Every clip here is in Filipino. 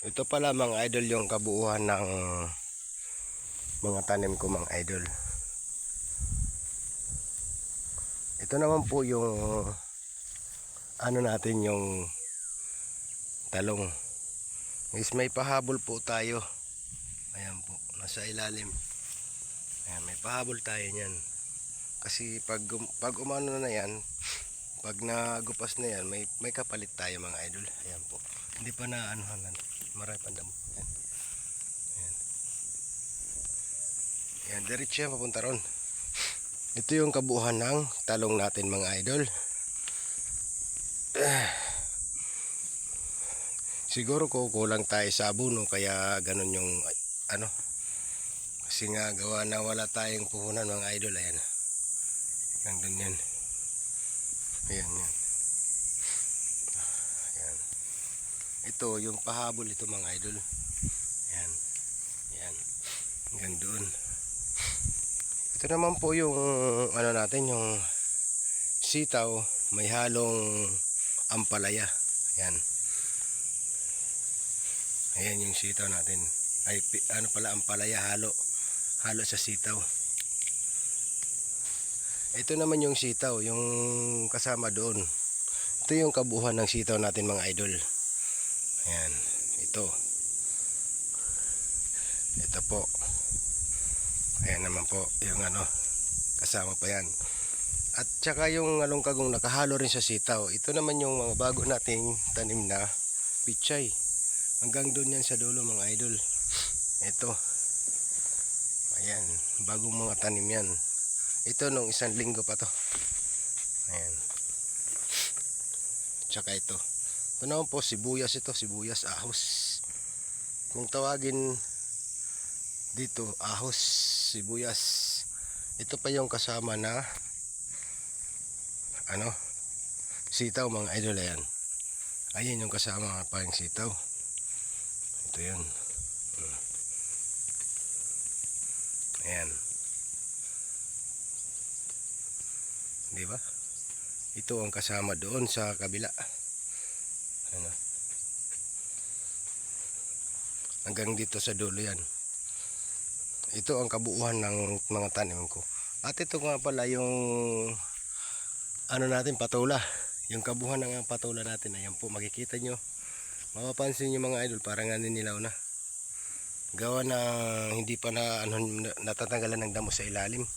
Ito pala mga idol yung kabuuan ng mga tanim ko mga idol. Ito naman po yung ano natin yung talong. Is may pahabol po tayo. Ayan po, nasa ilalim. Ayan, may pahabol tayo niyan. Kasi pag umano na yan, pag nagupas na yan, may kapalit tayo mga idol. Ayan po. Hindi pa na anuhan, marami pa damo. Ayan. Ayan. Ayan, diretso yan papunta ron. Ito yung kabuuan ng talong natin mga idol. Siguro kukulang tayo sa abono kaya ganun yung ano. Kasi nga gawa na wala tayong puhunan mga idol. Ayan. Nandun yan. Ayan yan. Ayan. Ito yung pahabol ito mga idol. Ayan. Ayan. Hanggang doon. Ito naman po yung ano natin, yung sitaw, may halong ampalaya. Ayan. Ayan yung sitaw natin. Ay ano pala, ampalaya halo sa sitaw. Ito naman yung sitaw, yung kasama doon. Ito yung kabuuan ng sitaw natin mga idol. Ayan, ito. Ito po. Ayan naman po yung ano, kasama pa yan. At saka yung alongkagong nakahalo rin sa sitaw. Ito naman yung mga bago nating tanim na pichay. Hanggang doon yan sa dulo mga idol. Ito. Ayan, bagong mga tanim yan. Ito nung 1 linggo pa to. Ayan. Tsaka ito. Ito naman po sibuyas ito, sibuyas ahos. Kung tawagin dito, ahos, sibuyas. Ito pa yung kasama na ano, sitaw mga idol. Ayan. Ayan yung kasama pa yung sitaw. Ito yun. Ayan. Di ba? Ito ang kasama doon sa kabila. Ano? Hanggang dito sa dulo yan. Ito ang kabuuan ng mga tanim ko. At ito nga pala yung ano natin, patula. Yung kabuuan ng patula natin. Ayan po, makikita nyo. Mapapansin nyo mga idol, parang naninilaw na. Gawa na hindi pa na natatanggalan ng damo sa ilalim.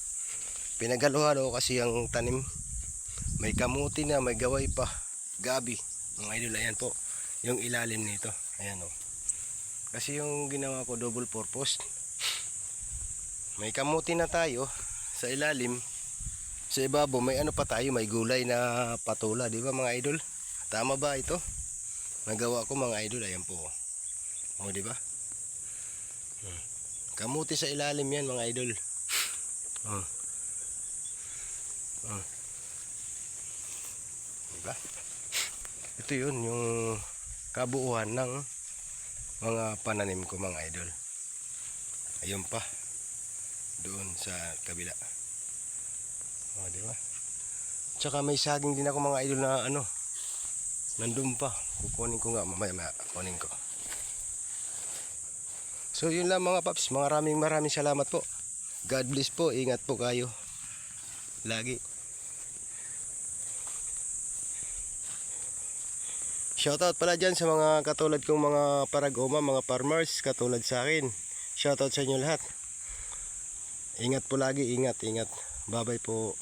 Pinagalo-halo kasi ang tanim. May kamuti na, may gaway pa, gabi. Mga idol, ayan po yung ilalim nito. Ayan o. Kasi yung ginawa ko double purpose. May kamuti na tayo sa ilalim. Sa ibabaw may ano pa tayo, may gulay na patula, di ba mga idol? Tama ba ito? Nagawa ko mga idol, ayan po. O di ba? Kamuti sa ilalim yan mga idol. Diba? Ito yun yung kabuuan ng mga pananim ko mga idol. Ayun pa doon sa kabila. O diba? Tsaka may saging din ako mga idol na ano, nandun pa. Kukunin ko nga mamaya, kunin ko. So yun lang mga paps, maraming salamat po. God bless po, ingat po kayo lagi. Shoutout pala dyan sa mga katulad kong mga paragoma, mga farmers katulad sa akin. Shoutout sa inyo lahat. Ingat po lagi, ingat. Bye bye po.